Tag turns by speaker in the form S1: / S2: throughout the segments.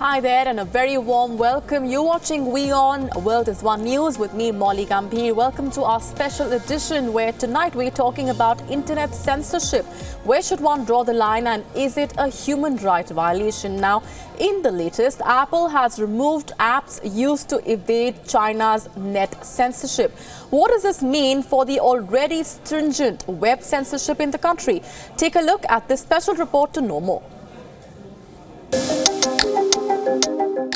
S1: Hi there and a very warm welcome. You're watching WION, World is One News with me, Molly Gambhir. Welcome to our special edition where tonight we're talking about internet censorship. Where should one draw the line and is it a human right violation? Now, in the latest, Apple has removed apps used to evade China's net censorship. What does this mean for the already stringent web censorship in the country? Take a look at this special report to know more.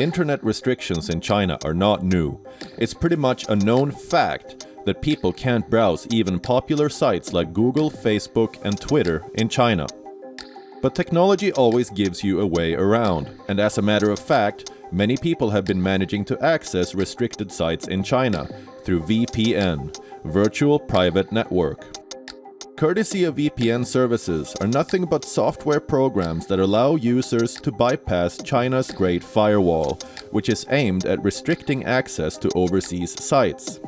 S2: Internet restrictions in China are not new. It's pretty much a known fact that people can't browse even popular sites like Google, Facebook and Twitter in China. But technology always gives you a way around, and as a matter of fact, many people have been managing to access restricted sites in China through VPN, Virtual Private Network. Courtesy of VPN services are nothing but software programs that allow users to bypass China's Great Firewall, which is aimed at restricting access to overseas sites.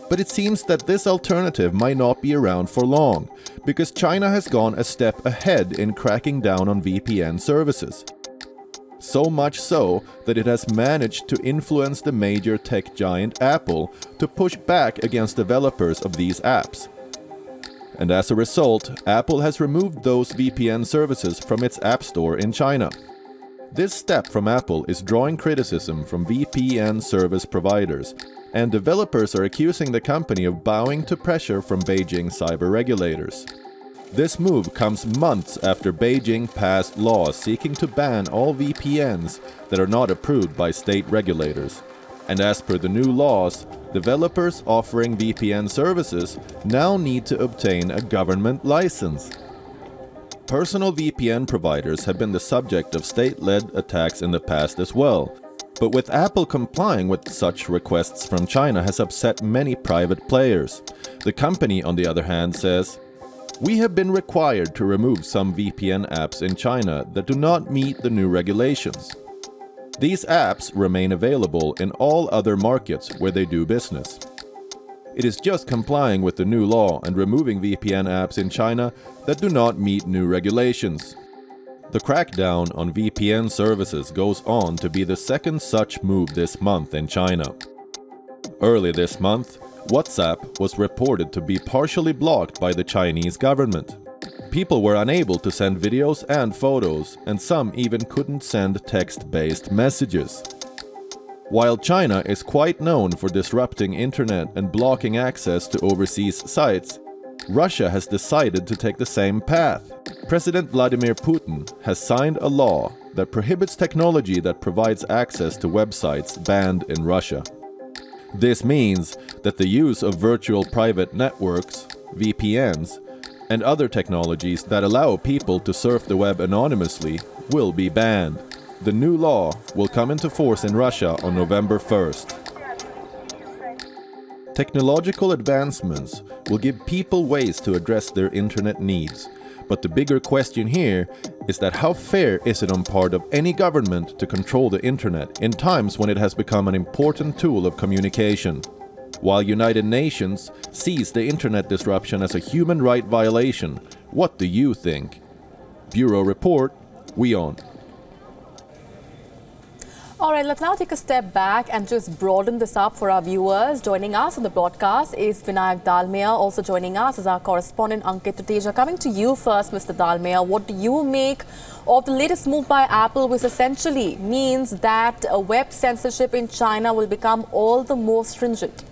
S2: But it seems that this alternative might not be around for long, because China has gone a step ahead in cracking down on VPN services. So much so that it has managed to influence the major tech giant Apple to push back against developers of these apps. And as a result, Apple has removed those VPN services from its App Store in China. This step from Apple is drawing criticism from VPN service providers, and developers are accusing the company of bowing to pressure from Beijing cyber regulators. This move comes months after Beijing passed laws seeking to ban all VPNs that are not approved by state regulators. And as per the new laws, developers offering VPN services now need to obtain a government license. Personal VPN providers have been the subject of state-led attacks in the past as well, but with Apple complying with such requests from China has upset many private players. The company, on the other hand, says, "We have been required to remove some VPN apps in China that do not meet the new regulations. These apps remain available in all other markets where they do business. It is just complying with the new law and removing VPN apps in China that do not meet new regulations." The crackdown on VPN services goes on to be the second such move this month in China. Early this month, WhatsApp was reported to be partially blocked by the Chinese government. People were unable to send videos and photos, and some even couldn't send text-based messages. While China is quite known for disrupting internet and blocking access to overseas sites, Russia has decided to take the same path. President Vladimir Putin has signed a law that prohibits technology that provides access to websites banned in Russia. This means that the use of virtual private networks, VPNs, and other technologies that allow people to surf the web anonymously will be banned. The new law will come into force in Russia on November 1st. Technological advancements will give people ways to address their internet needs. But the bigger question here is that how fair is it on part of any government to control the internet in times when it has become an important tool of communication? While United Nations sees the internet disruption as a human right violation, what do you think? Bureau Report, WION.
S1: All right, let's now take a step back and just broaden this up for our viewers. Joining us on the broadcast is Vinayak Dalmia. Also joining us is our correspondent Ankit Tuteja. Coming to you first, Mr. Dalmia, what do you make of the latest move by Apple, which essentially means that web censorship in China will become all the more stringent?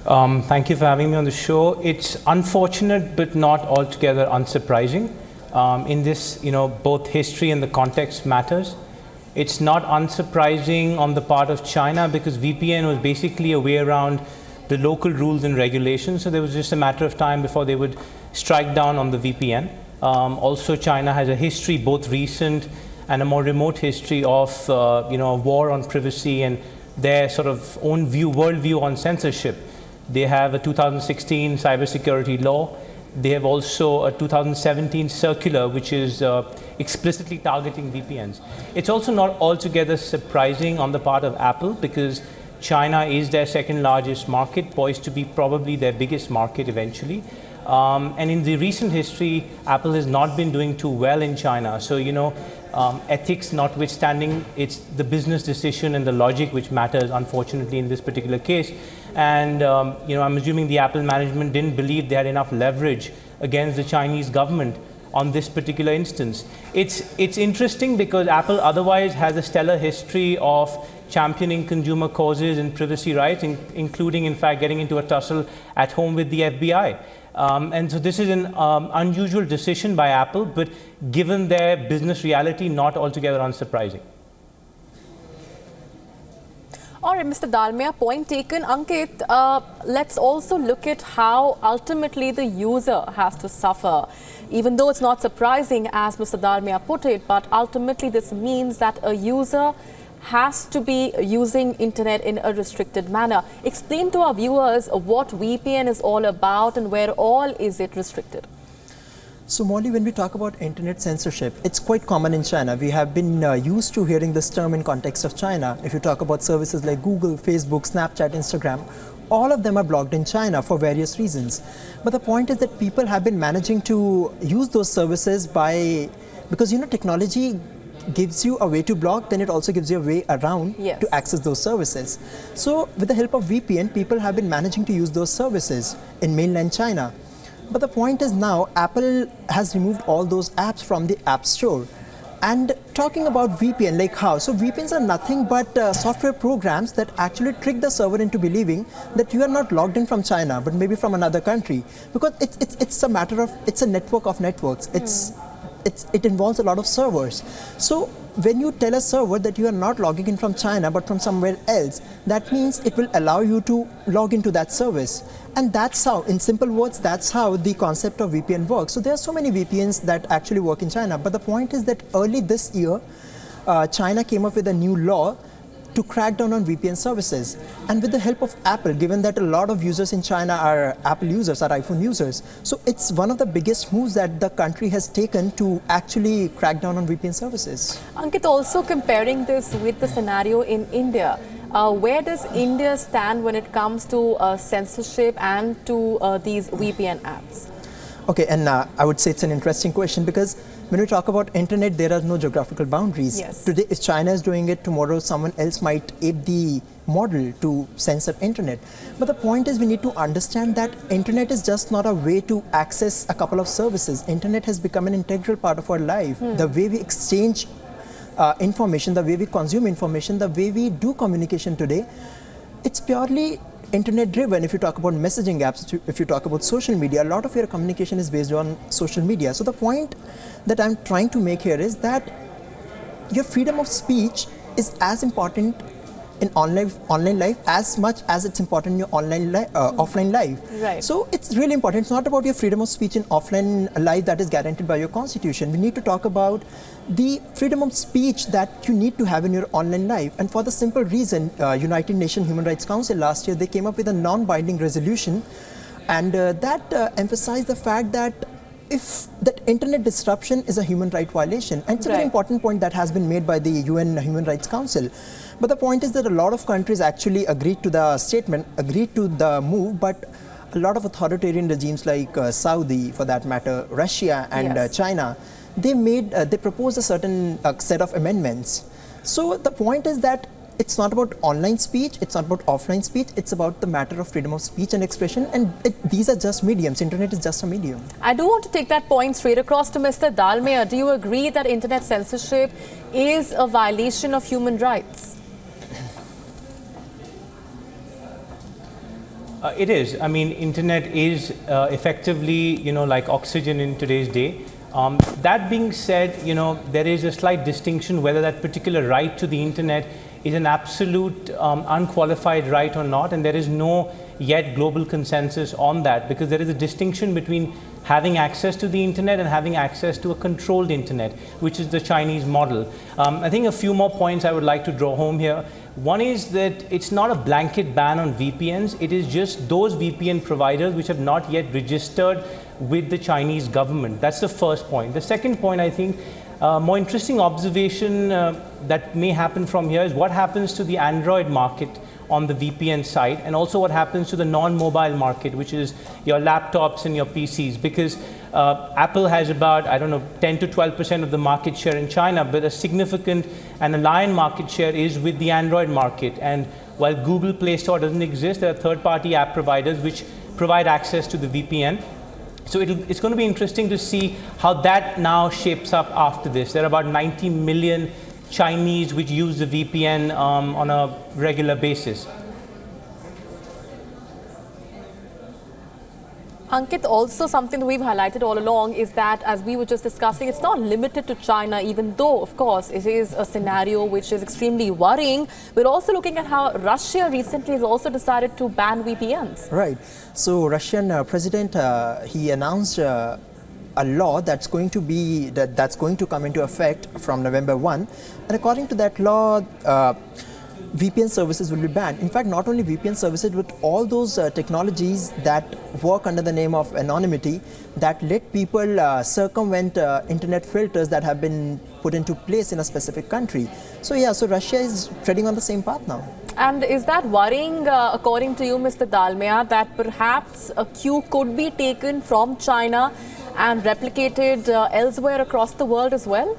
S3: Thank you for having me on the show. It's unfortunate, but not altogether unsurprising. In this, both history and the context matters. It's not unsurprising on the part of China because VPN was basically a way around the local rules and regulations. So there was just a matter of time before they would strike down on the VPN. Also, China has a history, both recent and a more remote history of, a war on privacy and their sort of own worldview on censorship. They have a 2016 cybersecurity law. They have also a 2017 circular which is explicitly targeting VPNs. It's also not altogether surprising on the part of Apple because China is their second largest market, poised to be probably their biggest market eventually. And in the recent history, Apple has not been doing too well in China. So, ethics notwithstanding, it's the business decision and the logic which matters, unfortunately, in this particular case. And, I'm assuming the Apple management didn't believe they had enough leverage against the Chinese government on this particular instance. It's interesting because Apple otherwise has a stellar history of championing consumer causes and privacy rights, including, in fact, getting into a tussle at home with the FBI. And so this is an unusual decision by Apple, but given their business reality, not altogether unsurprising.
S1: All right, Mr. Dalmia, point taken. Ankit, let's also look at how ultimately the user has to suffer. Even though it's not surprising, as Mr. Dalmia put it, but ultimately this means that a user has to be using internet in a restricted manner. Explain to our viewers what VPN is all about and where all is it restricted.
S4: So Molly, when we talk about internet censorship, it's quite common in China. We have been used to hearing this term in context of China. If you talk about services like Google, Facebook, Snapchat, Instagram, all of them are blocked in China for various reasons. But the point is that people have been managing to use those services because technology gives you a way to block, then it also gives you a way around to access those services. So with the help of VPN, people have been managing to use those services in mainland China. But the point is now Apple has removed all those apps from the App Store. And talking about VPN, like how? So VPNs are nothing but software programs that actually trick the server into believing that you are not logged in from China, but maybe from another country. Because it's a matter of, it's a network of networks. It involves a lot of servers. So when you tell a server that you are not logging in from China but from somewhere else, that means it will allow you to log into that service. And that's how, in simple words, that's how the concept of VPN works. So there are so many VPNs that actually work in China. But the point is that early this year, China came up with a new law to crack down on VPN services. And with the help of Apple, given that a lot of users in China are Apple users, are iPhone users, so it's one of the biggest moves that the country has taken to actually crack down on VPN services.
S1: Ankit, also comparing this with the scenario in India, where does India stand when it comes to censorship and to these VPN apps?
S4: Okay, and I would say it's an interesting question because when we talk about internet, there are no geographical boundaries.
S1: Yes.
S4: Today, if China is doing it, tomorrow someone else might ape the model to censor internet. But the point is we need to understand that internet is just not a way to access a couple of services. Internet has become an integral part of our life. The way we exchange information, the way we consume information, the way we do communication today, it's purely internet driven. If you talk about messaging apps, if you talk about social media, a lot of your communication is based on social media. So the point that I'm trying to make here is that your freedom of speech is as important in online life as much as it's important in your offline life.
S1: Right.
S4: So it's really important. It's not about your freedom of speech in offline life that is guaranteed by your constitution. We need to talk about the freedom of speech that you need to have in your online life. And for the simple reason, United Nations Human Rights Council last year, they came up with a non-binding resolution, and that emphasized the fact that if that internet disruption is a human right violation, and it's a very important point that has been made by the UN Human Rights Council. But the point is that a lot of countries actually agreed to the statement, agreed to the move, but a lot of authoritarian regimes like Saudi, for that matter, Russia and China, they proposed a certain set of amendments. So the point is that it's not about online speech, it's not about offline speech, it's about the matter of freedom of speech and expression, and these are just mediums. Internet is just a medium.
S1: I do want to take that point straight across to Mr. Dalmia. Do you agree that internet censorship is a violation of human rights?
S3: It is. I mean, internet is effectively, like oxygen in today's day. That being said, there is a slight distinction whether that particular right to the internet is an absolute unqualified right or not, and there is no yet global consensus on that, because there is a distinction between having access to the internet and having access to a controlled internet, which is the Chinese model. I think a few more points I would like to draw home here. One is that it's not a blanket ban on VPNs, it is just those VPN providers which have not yet registered with the Chinese government. That's the first point. The second point, I think, More interesting observation that may happen from here is what happens to the Android market on the VPN side, and also what happens to the non-mobile market, which is your laptops and your PCs, because Apple has about, I don't know, 10 to 12% of the market share in China, but a significant and a lion market share is with the Android market. And while Google Play Store doesn't exist, there are third-party app providers which provide access to the VPN. So it's going to be interesting to see how that now shapes up after this. There are about 90 million Chinese which use the VPN on a regular basis.
S1: Ankit, also something that we've highlighted all along is that, as we were just discussing, it's not limited to China, even though, of course, it is a scenario which is extremely worrying. We're also looking at how Russia recently has also decided to ban VPNs.
S4: Right. So Russian president, he announced a law that's going to come into effect from November 1. And according to that law, VPN services will be banned. In fact, not only VPN services, but all those technologies that work under the name of anonymity that let people circumvent internet filters that have been put into place in a specific country. So yeah, so Russia is treading on the same path now.
S1: And is that worrying, according to you, Mr. Dalmia, that perhaps a cue could be taken from China and replicated elsewhere across the world as well?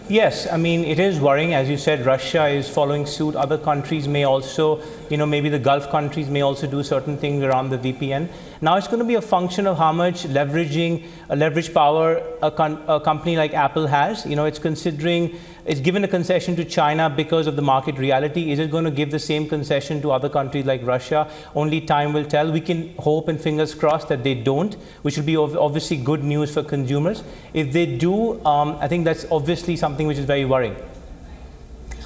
S3: Yes, I mean, it is worrying. As you said, Russia is following suit. Other countries may also, maybe the Gulf countries may also do certain things around the VPN. Now it's going to be a function of how much leverage power a company like Apple has. It's given a concession to China because of the market reality. Is it going to give the same concession to other countries like Russia? Only time will tell. We can hope and fingers crossed that they don't, which will be obviously good news for consumers. If they do, I think that's obviously something which is very worrying.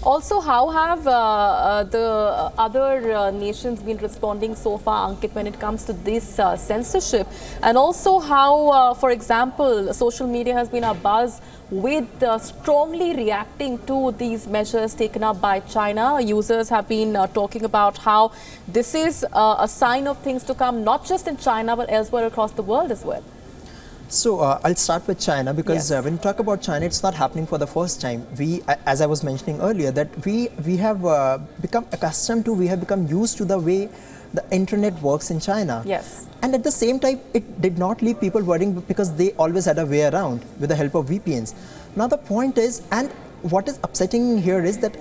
S1: Also, how have the other nations been responding so far, Ankit, when it comes to this censorship? And also how, for example, social media has been abuzz with strongly reacting to these measures taken up by China. Users have been talking about how this is a sign of things to come, not just in China, but elsewhere across the world as well.
S4: So I'll start with China, because when you talk about China, it's not happening for the first time. As I was mentioning earlier, that we have become accustomed to, we have become used to the way the internet works in China.
S1: Yes.
S4: And at the same time, it did not leave people worrying, because they always had a way around with the help of VPNs. Now the point is, and what is upsetting here is that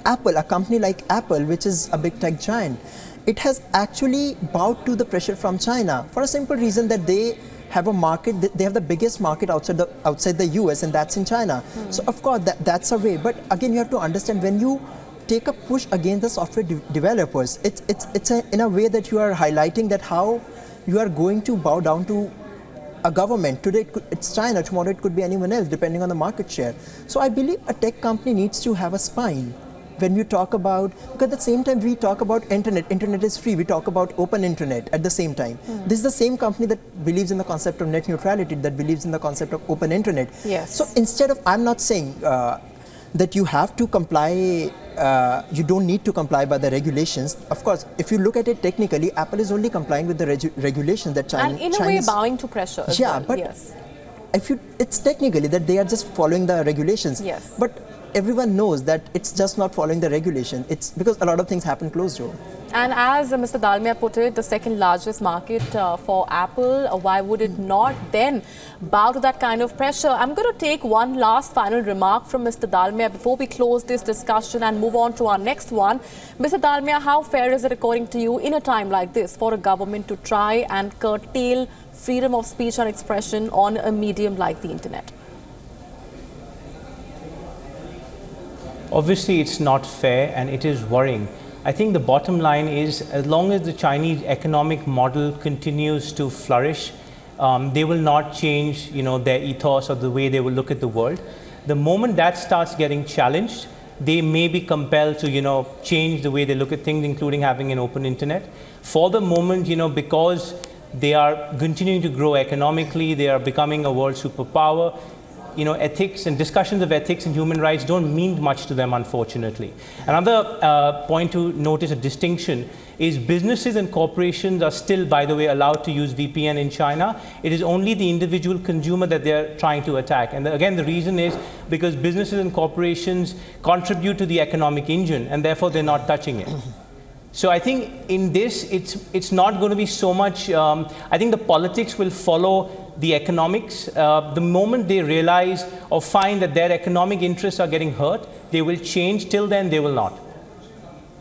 S4: Apple, a company like Apple, which is a big tech giant, it has actually bowed to the pressure from China for a simple reason, that they have a market, they have the biggest market outside the US, and that's in China. So of course that's a way, but again you have to understand, when you take a push against the software developers, it's in a way that you are highlighting that how you are going to bow down to a government. Today it's China, tomorrow it could be anyone else, depending on the market share. So I believe a tech company needs to have a spine. When we talk about, because at the same time we talk about internet is free, we talk about open internet at the same time. This is the same company that believes in the concept of net neutrality, that believes in the concept of open internet.
S1: Yes.
S4: So instead of, I'm not saying that you have to comply, you don't need to comply by the regulations. Of course, if you look at it technically, Apple is only complying with the regulations that China...
S1: And in a way bowing to pressure as well.
S4: But
S1: yes.
S4: It's technically that they are just following the regulations.
S1: Yes.
S4: But everyone knows that it's just not following the regulation. It's because a lot of things happen closed door.
S1: And as Mr. Dalmia put it, the second largest market for Apple, why would it not then bow to that kind of pressure? I'm going to take one last final remark from Mr. Dalmia before we close this discussion and move on to our next one. Mr. Dalmia, how fair is it, according to you, in a time like this, for a government to try and curtail freedom of speech and expression on a medium like the internet?
S3: Obviously, it's not fair and it is worrying. I think the bottom line is, as long as the Chinese economic model continues to flourish, they will not change, their ethos or the way they will look at the world. The moment that starts getting challenged, they may be compelled to, change the way they look at things, including having an open internet. For the moment, because they are continuing to grow economically, they are becoming a world superpower, ethics and discussions of ethics and human rights don't mean much to them, unfortunately. Another point to notice, a distinction, is businesses and corporations are still, by the way, allowed to use VPN in China. It is only the individual consumer that they're trying to attack. And again, the reason is because businesses and corporations contribute to the economic engine, and therefore they're not touching it. So I think in this, it's not going to be so much, I think the politics will follow the economics. The moment they realize or find that their economic interests are getting hurt, they will change. Till then, they will not.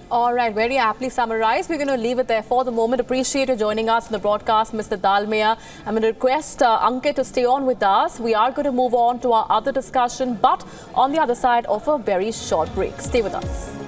S1: All right, very aptly summarized. We're going to leave it there for the moment. Appreciate you joining us in the broadcast, Mr. Dalmia. I'm going to request Ankit to stay on with us. We are going to move on to our other discussion, but on the other side of a very short break. Stay with us.